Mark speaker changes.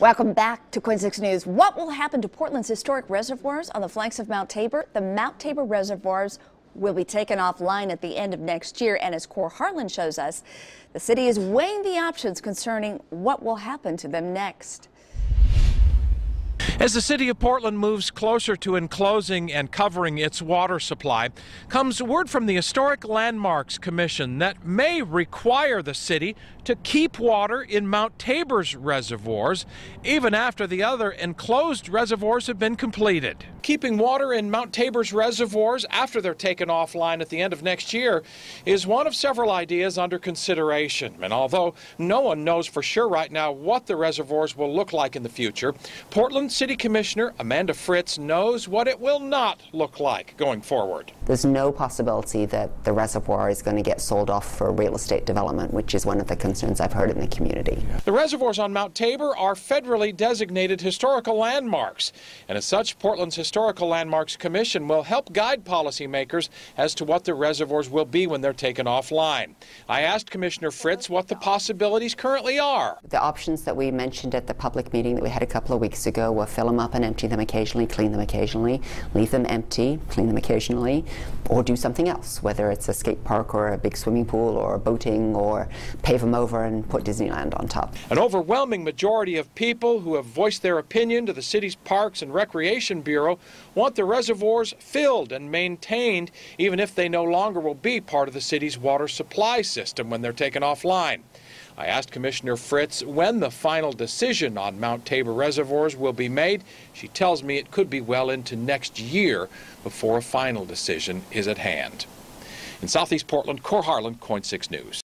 Speaker 1: Welcome back to KOIN 6 News. What will happen to Portland's historic reservoirs on the flanks of Mount Tabor? The Mount Tabor reservoirs will be taken offline at the end of next year, and as Core Heartland shows us, the city is weighing the options concerning what will happen to them next.
Speaker 2: As the city of Portland moves closer to enclosing and covering its water supply, comes word from the Historic Landmarks Commission that may require the city to keep water in Mount Tabor's reservoirs, even after the other enclosed reservoirs have been completed. Keeping water in Mount Tabor's reservoirs after they're taken offline at the end of next year is one of several ideas under consideration. And although no one knows for sure right now what the reservoirs will look like in the future, Portland City Commissioner Amanda Fritz knows what it will not look like going forward.
Speaker 3: There's no possibility that the reservoir is going to get sold off for real estate development, which is one of the concerns I've heard in the community.
Speaker 2: The reservoirs on Mount Tabor are federally designated historical landmarks, and as such, Portland's Historical Landmarks Commission will help guide policymakers as to what the reservoirs will be when they're taken offline. I asked Commissioner Fritz what the possibilities currently are.
Speaker 3: The options that we mentioned at the public meeting that we had a couple of weeks ago were fill them up and empty them occasionally, clean them occasionally, leave them empty, clean them occasionally, or do something else, whether it's a skate park or a big swimming pool or boating, or pave them over and put Disneyland on top.
Speaker 2: An overwhelming majority of people who have voiced their opinion to the city's Parks and Recreation Bureau want the reservoirs filled and maintained, even if they no longer will be part of the city's water supply system when they're taken offline. I asked Commissioner Fritz when the final decision on Mount Tabor reservoirs will be made. She tells me it could be well into next year before a final decision is at hand. In Southeast Portland, Core Heartland, KOIN 6 News.